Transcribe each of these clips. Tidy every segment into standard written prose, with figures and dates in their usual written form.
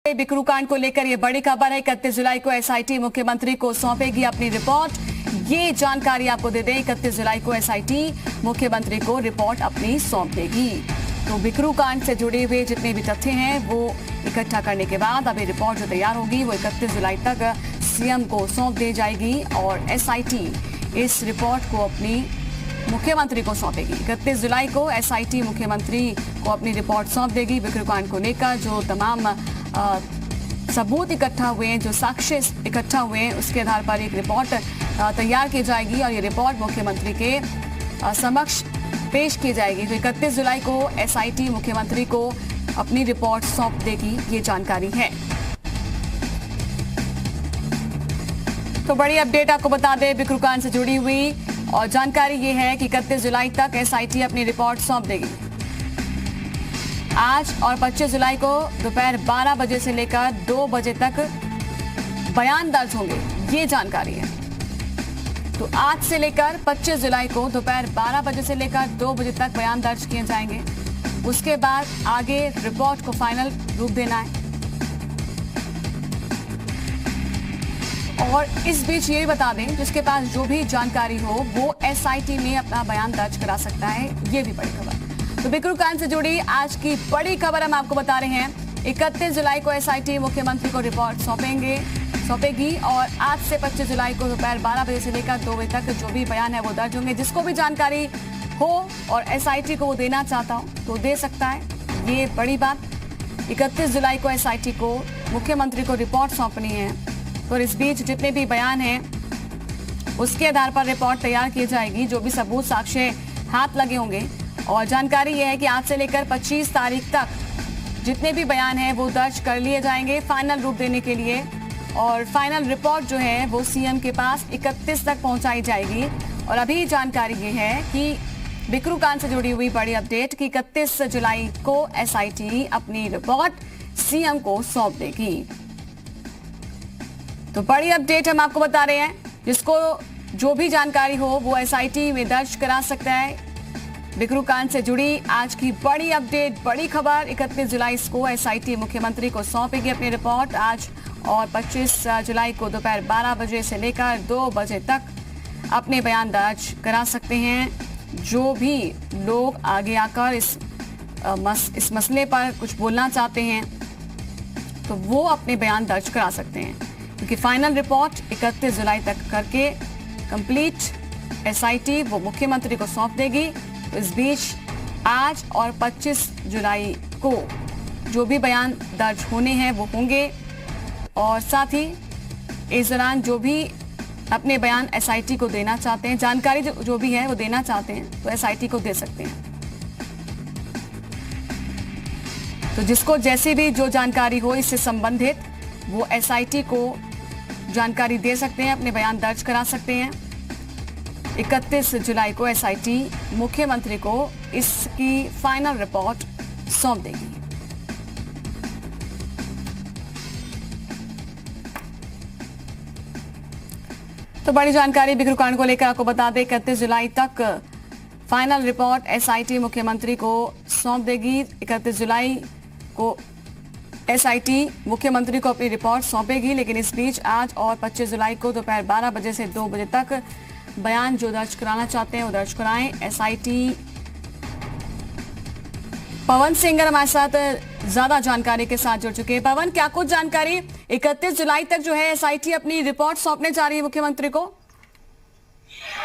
बिकरू कांड को लेकर ये बड़ी खबर है। 31 जुलाई को एसआईटी मुख्यमंत्री को सौंपेगी अपनी रिपोर्ट। ये जानकारी आपको दे दें, 31 जुलाई को एसआईटी मुख्यमंत्री को रिपोर्ट अपनी सौंप देगी। तो बिकरू कांड से जुड़े हुए जितने भी तथ्य हैं वो इकट्ठा करने के बाद अभी रिपोर्ट जो तैयार होगी वो 31 जुलाई तक सीएम को सौंप दी जाएगी और एसआईटी इस रिपोर्ट को अपनी मुख्यमंत्री को सौंपेगी। 31 जुलाई को एसआईटी मुख्यमंत्री को अपनी रिपोर्ट सौंप देगी। बिकरू कांड को लेकर जो तमाम सबूत इकट्ठा हुए हैं, जो साक्ष्य इकट्ठा हुए हैं, उसके आधार पर एक रिपोर्ट तैयार की जाएगी और ये रिपोर्ट मुख्यमंत्री के समक्ष पेश की जाएगी। तो 31 जुलाई को एसआईटी मुख्यमंत्री को अपनी रिपोर्ट सौंप देगी, ये जानकारी है। तो बड़ी अपडेट आपको बता दें बिकरू कांड से जुड़ी हुई, और जानकारी ये है कि 31 जुलाई तक एसआईटी अपनी रिपोर्ट सौंप देगी। आज और 25 जुलाई को दोपहर 12 बजे से लेकर 2 बजे तक बयान दर्ज होंगे, ये जानकारी है। तो आज से लेकर 25 जुलाई को दोपहर 12 बजे से लेकर 2 बजे तक बयान दर्ज किए जाएंगे। उसके बाद आगे रिपोर्ट को फाइनल रूप देना है। और इस बीच ये बता दें, जिसके पास जो भी जानकारी हो वो एसआईटी में अपना बयान दर्ज करा सकता है, ये भी बड़ी खबर। तो बिकरू कांड से जुड़ी आज की बड़ी खबर हम आपको बता रहे हैं। 31 जुलाई को एसआईटी मुख्यमंत्री को रिपोर्ट सौंपेगी और आज से 25 जुलाई को दोपहर 12 बजे से लेकर 2 बजे तक जो भी बयान है वो दर्ज होंगे। जिसको भी जानकारी हो और एसआईटी को वो देना चाहता हो तो दे सकता है, ये बड़ी बात। 31 जुलाई को एसआईटी को मुख्यमंत्री को रिपोर्ट सौंपनी है। तो इस बीच जितने भी बयान हैं उसके आधार पर रिपोर्ट तैयार की जाएगी, जो भी सबूत साक्ष्य हाथ लगे होंगे। और जानकारी यह है कि आज से लेकर 25 तारीख तक जितने भी बयान हैं वो दर्ज कर लिए जाएंगे फाइनल रूप देने के लिए। और फाइनल रिपोर्ट जो है वो सीएम के पास 31 तक पहुंचाई जाएगी। और अभी जानकारी ये है कि बिकरू कांड से जुड़ी हुई बड़ी अपडेट कि 31 जुलाई को एसआईटी अपनी रिपोर्ट सीएम को सौंप देगी। तो बड़ी अपडेट हम आपको बता रहे हैं, जिसको जो भी जानकारी हो वो एसआईटी में दर्ज करा सकता है। बिकरू कांड से जुड़ी आज की बड़ी अपडेट, बड़ी खबर। 31 जुलाई को एसआईटी मुख्यमंत्री को सौंपेगी अपनी रिपोर्ट। आज और 25 जुलाई को दोपहर 12 बजे से लेकर 2 बजे तक अपने बयान दर्ज करा सकते हैं। जो भी लोग आगे आकर इस मसले पर कुछ बोलना चाहते हैं तो वो अपने बयान दर्ज करा सकते हैं, क्योंकि फाइनल रिपोर्ट 31 जुलाई तक करके कंप्लीट एसआईटी वो मुख्यमंत्री को सौंप देगी। तो इस बीच आज और 25 जुलाई को जो भी बयान दर्ज होने हैं वो होंगे, और साथ ही इस दौरान जो भी अपने बयान एसआईटी को देना चाहते हैं, जानकारी जो भी है वो देना चाहते हैं तो एसआईटी को दे सकते हैं। तो जिसको जैसी भी जो जानकारी हो इससे संबंधित वो एसआईटी को जानकारी दे सकते हैं, अपने बयान दर्ज करा सकते हैं। 31 जुलाई को एसआईटी मुख्यमंत्री को इसकी फाइनल रिपोर्ट सौंप देगी। तो बड़ी जानकारी बिकरू कांड को लेकर आपको बता दें, 31 जुलाई तक फाइनल रिपोर्ट एसआईटी मुख्यमंत्री को सौंप देगी। 31 जुलाई को एसआईटी मुख्यमंत्री को अपनी रिपोर्ट सौंपेगी, लेकिन इस बीच आज और 25 जुलाई को दोपहर 12 बजे से 2 बजे तक बयान जो दर्ज कराना चाहते हैं वो दर्ज कराएं। एसआईटी पवन सिंगर हमारे साथ ज्यादा जानकारी के साथ जुड़ चुके हैं। पवन, क्या कुछ जानकारी? 31 जुलाई तक जो है एसआईटी अपनी रिपोर्ट सौंपने जा रही है मुख्यमंत्री को।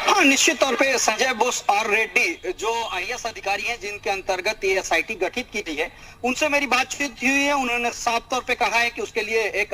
हाँ, निश्चित तौर पे संजय बोस और रेड्डी जो आईएएस अधिकारी हैं जिनके अंतर्गत ये एसआईटी गठित की गई है, उनसे मेरी बातचीत हुई है। उन्होंने साफ तौर पे कहा है कि उसके लिए एक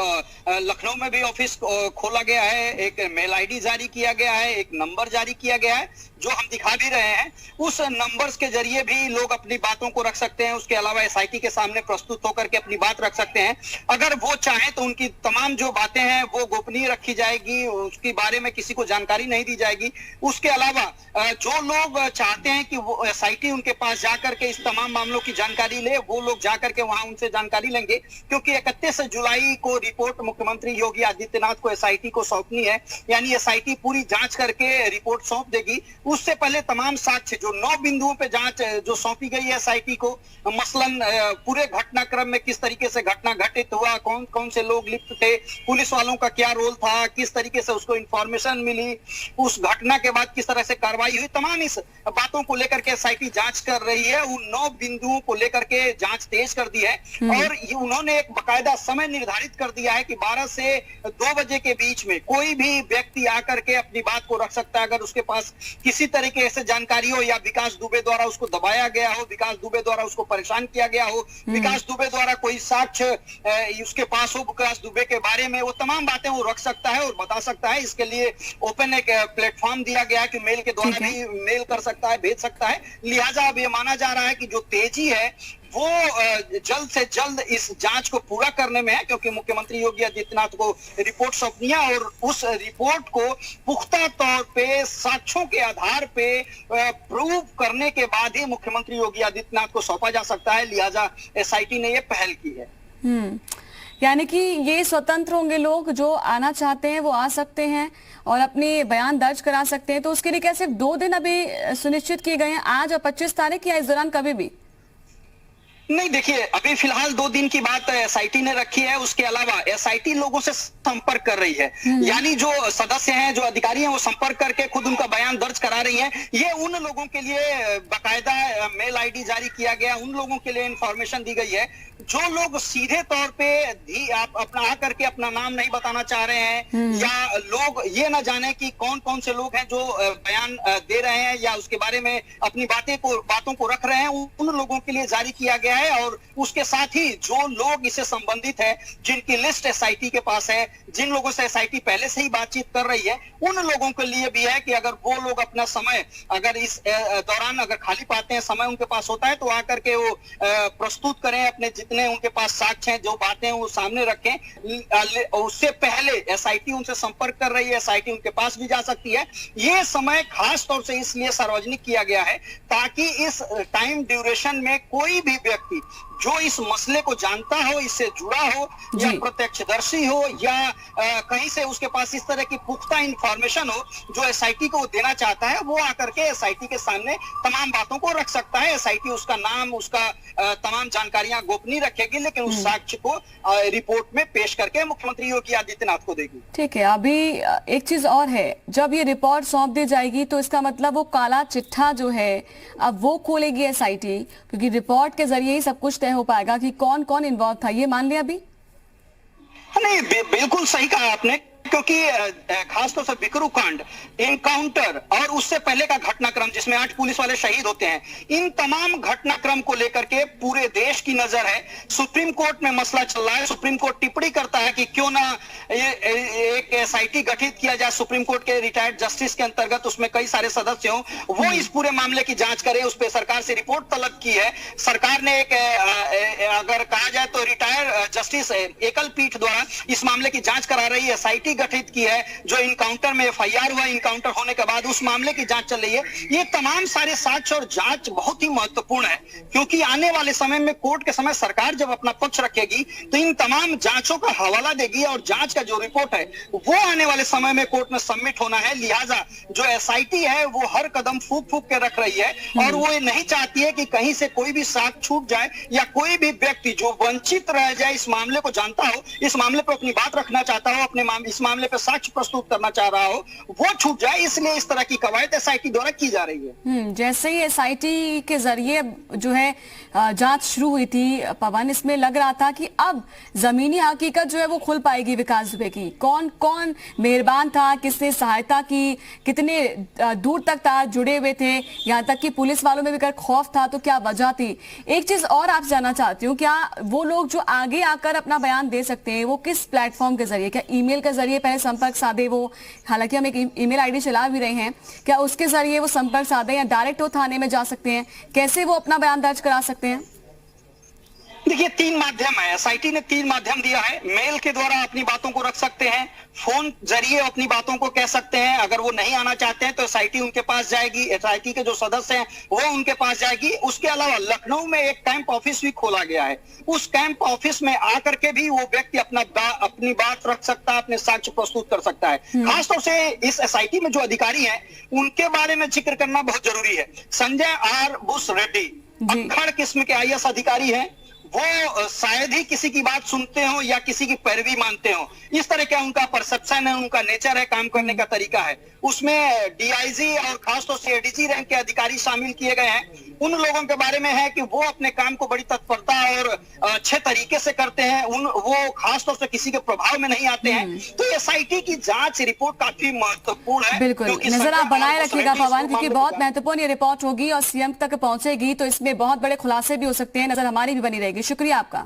लखनऊ में भी ऑफिस खोला गया है, एक मेल आईडी जारी किया गया है, एक नंबर जारी किया गया है जो हम दिखा भी रहे हैं। उस नंबर्स के जरिए भी लोग अपनी बातों को रख सकते हैं। उसके अलावा एसआईटी के सामने प्रस्तुत होकर के अपनी बात रख सकते हैं। अगर वो चाहें तो उनकी तमाम जो बातें हैं वो गोपनीय रखी जाएगी, उसके बारे में किसी को जानकारी नहीं दी जाएगी। उसके अलावा जो लोग चाहते हैं कि वो एसआईटी उनके पास जाकर के इस तमाम मामलों की जानकारी ले, वो लोग जाकर के वहां उनसे जानकारी लेंगे, क्योंकि 31 जुलाई को रिपोर्ट मुख्यमंत्री योगी आदित्यनाथ को एसआईटी को सौंपनी है। यानी एसआईटी पूरी जांच करके रिपोर्ट सौंप देगी। उससे पहले तमाम साक्ष्य जो 9 बिंदुओं पे जांच जो सौंपी गई है एसआईटी को, मसलन पूरे घटनाक्रम में किस तरीके से घटना घटित हुआ, कौन कौन से लोग लिप्त थे, पुलिस वालों का क्या रोल था, किस तरीके से उसको इंफॉर्मेशन मिली, उस घटना के बाद किस तरह से कार्रवाई हुई, तमाम इस बातों को लेकर के एसआईटी जांच कर रही है। उन 9 बिंदुओं को लेकर के जांच तेज कर दी है और ये उन्होंने एक बकायदा समय निर्धारित कर दिया है कि 12 से 2 बजे के बीच में कोई भी व्यक्ति आकर के अपनी बात को रख सकता है। अगर उसके पास किसी तरीके से जानकारी हो, या विकास दुबे द्वारा उसको दबाया गया हो, विकास दुबे द्वारा उसको परेशान किया गया हो, विकास दुबे द्वारा कोई साक्ष्य उसके पास हो विकास दुबे के बारे में, वो तमाम बातें वो रख सकता है और बता सकता है। इसके लिए ओपन एक प्लेटफॉर्म दिया गया है कि मेल के द्वारा भी मेल कर सकता है, भेज सकता है। लिहाजा अब ये माना जा रहा है कि जो तेजी है वो जल्द से जल्द इस जांच को पूरा करने में है, क्योंकि मुख्यमंत्री योगी आदित्यनाथ को रिपोर्ट सौंपनी है और उस रिपोर्ट को पुख्ता तौर पे साक्ष्यों के आधार पे प्रूव करने के बाद ही मुख्यमंत्री योगी आदित्यनाथ को सौंपा जा सकता है। लिहाजा एसआईटी ने ये पहल की है। यानी कि ये स्वतंत्र होंगे, लोग जो आना चाहते हैं वो आ सकते हैं और अपने बयान दर्ज करा सकते हैं। तो उसके लिए क्या सिर्फ 2 दिन अभी सुनिश्चित किए गए हैं, आज और 25 तारीख, या इस दौरान कभी भी? नहीं, देखिए अभी फिलहाल 2 दिन की बात एसआईटी ने रखी है। उसके अलावा एसआईटी लोगों से संपर्क कर रही है, यानी जो सदस्य हैं, जो अधिकारी हैं, वो संपर्क करके खुद उनका बयान दर्ज करा रही हैं। ये उन लोगों के लिए बाकायदा मेल आईडी जारी किया गया, उन लोगों के लिए इंफॉर्मेशन दी गई है जो लोग सीधे तौर पे आप अपना आकर के अपना नाम नहीं बताना चाह रहे हैं, या लोग ये ना जाने कि कौन कौन से लोग हैं जो बयान दे रहे हैं या उसके बारे में अपनी बातों को रख रहे हैं, उन लोगों के लिए जारी किया गया है। और उसके साथ ही जो लोग इससे संबंधित है, जिनकी लिस्ट एसआईटी के पास है, जिन लोगों से एसआईटी पहले से ही बातचीत कर रही है, उन लोगों के लिए भी है कि अगर वो लोग अपना समय अगर इस दौरान अगर खाली पाते हैं, समय उनके पास होता है, तो आकर के वो प्रस्तुत करें, अपने जितने उनके पास साक्ष्य हैं, जो बातें हैं वो सामने रखें। उससे पहले एसआईटी उनसे संपर्क कर रही है, एसआईटी उनके पास भी जा सकती है। ये समय खास तौर से इसलिए सार्वजनिक किया गया है ताकि इस टाइम ड्यूरेशन में कोई भी व्यक्ति जो इस मसले को जानता हो, इससे जुड़ा हो, या प्रत्यक्षदर्शी हो, या कहीं से उसके पास इस तरह की पुख्ता इंफॉर्मेशन हो जो एसआईटी को देना चाहता है, वो आकर के एसआईटी के सामने तमाम बातों को रख सकता है। एसआईटी उसका नाम, उसका तमाम जानकारियां गोपनीय रखेगी, लेकिन उस साक्ष्य को रिपोर्ट में पेश करके मुख्यमंत्री योगी आदित्यनाथ को देगी। ठीक है, अभी एक चीज और है, जब ये रिपोर्ट सौंप दी जाएगी तो इसका मतलब वो काला चिट्ठा जो है अब वो खोलेगी एसआईटी, क्योंकि रिपोर्ट के जरिए ही सब कुछ तय हो पाएगा कि कौन कौन इन्वॉल्व था। ये मान लिया अभी? नहीं, बिल्कुल सही कहा आपने, क्योंकि खासतौर से बिकरू कांड, एनकाउंटर और उससे पहले का घटनाक्रम जिसमें 8 पुलिस वाले शहीद होते हैं, इन तमाम घटनाक्रम को लेकर के पूरे देश की नजर है। सुप्रीम कोर्ट में मसला चल रहा है, सुप्रीम कोर्ट टिप्पणी करता है कि क्यों ना एक एसआईटी गठित किया जाए, सुप्रीम कोर्ट के रिटायर्ड जस्टिस के अंतर्गत, उसमें कई सारे सदस्य हों, वो इस पूरे मामले की जांच करे। उस पर सरकार से रिपोर्ट तलब की है। सरकार ने एक अगर कहा जाए तो रिटायर्ड जस्टिस एकल पीठ द्वारा इस मामले की जांच करा रही है, एसआईटी गठित की है। जो इनकाउंटर में एफआईआर हुआ, इनकाउंटर होने के बाद उस मामले की जांच चल रही है। ये तमाम सारे साक्ष्य और जांच बहुत ही महत्वपूर्ण है, क्योंकि आने वाले समय में कोर्ट के समय सरकार जब अपना पक्ष रखेगी तो इन तमाम जांचों का हवाला देगी और जांच का जो रिपोर्ट है वो आने वाले समय में कोर्ट में सबमिट होना है। लिहाजा जो एसआईटी है वो हर कदम फूक फूक के रख रही है और वो ये नहीं चाहती है कि कहीं से कोई भी साक्ष्य छूट जाए या कोई भी व्यक्ति जो वंचित रह जाए, इस मामले को जानता हो, इस मामले पर अपनी बात रखना चाहता हो, अपने इस मामले पर साक्ष्य प्रस्तुत करना चाह रहा हो, वो छूट जाए। इसलिए इस तरह की कवायद एसआईटी द्वारा की जा रही है। जैसे ही एसआईटी के जरिए जो है जांच शुरू हुई थी पवन, इसमें लग रहा था कि अब जमीनी हकीकत जो है वो खुल पाएगी विकास दुबे की। कौन कौन मेहरबान था, किसने सहायता की, कितने दूर तक तार जुड़े हुए थे, यहाँ तक कि पुलिस वालों में भी अगर खौफ था तो क्या वजह थी। एक चीज और आप जानना चाहती हूँ, क्या वो लोग जो आगे आकर अपना बयान दे सकते हैं वो किस प्लेटफॉर्म के जरिए, क्या ईमेल के जरिए पहले संपर्क साधे वो, हालांकि हम एक ईमेल आईडी चला भी रहे हैं, क्या उसके जरिए वो संपर्क साधे या डायरेक्ट वो थाने में जा सकते हैं, कैसे वो अपना बयान दर्ज करा सकते हैं? देखिए, 3 माध्यम है। एसआईटी ने 3 माध्यम दिया है। मेल के द्वारा अपनी बातों को रख सकते हैं, फोन जरिए अपनी बातों को कह सकते हैं। अगर वो नहीं आना चाहते हैं तो एसआईटी उनके पास जाएगी, एसआईटी के जो सदस्य हैं वो उनके पास जाएगी। उसके अलावा लखनऊ में एक कैंप ऑफिस भी खोला गया है। उस कैंप ऑफिस में आकर के भी वो व्यक्ति अपनी बात रख सकता है, अपने साक्ष्य प्रस्तुत कर सकता है। खासतौर से इस एसआईटी में जो अधिकारी हैं उनके बारे में जिक्र करना बहुत जरूरी है। संजय आर बुस रेड्डी अक्खड़ किस्म के आईएएस अधिकारी हैं। वो शायद ही किसी की बात सुनते हो या किसी की पैरवी मानते हो। इस तरह का उनका परसेप्शन है, उनका नेचर है, काम करने का तरीका है। उसमें डीआईजी और खासतौर से एडीजी रैंक के अधिकारी शामिल किए गए हैं। उन लोगों के बारे में है कि वो अपने काम को बड़ी तत्परता और अच्छे तरीके से करते हैं। वो खासतौर से किसी के प्रभाव में नहीं आते हैं। तो एसआईटी की जांच रिपोर्ट काफी महत्वपूर्ण है। बिल्कुल, नजर आप बनाए रखिएगा पवन, क्योंकि बहुत महत्वपूर्ण ये रिपोर्ट होगी और सीएम तक पहुंचेगी तो इसमें बहुत बड़े खुलासे भी हो सकते हैं। नजर हमारी भी बनी रहेगी। शुक्रिया आपका।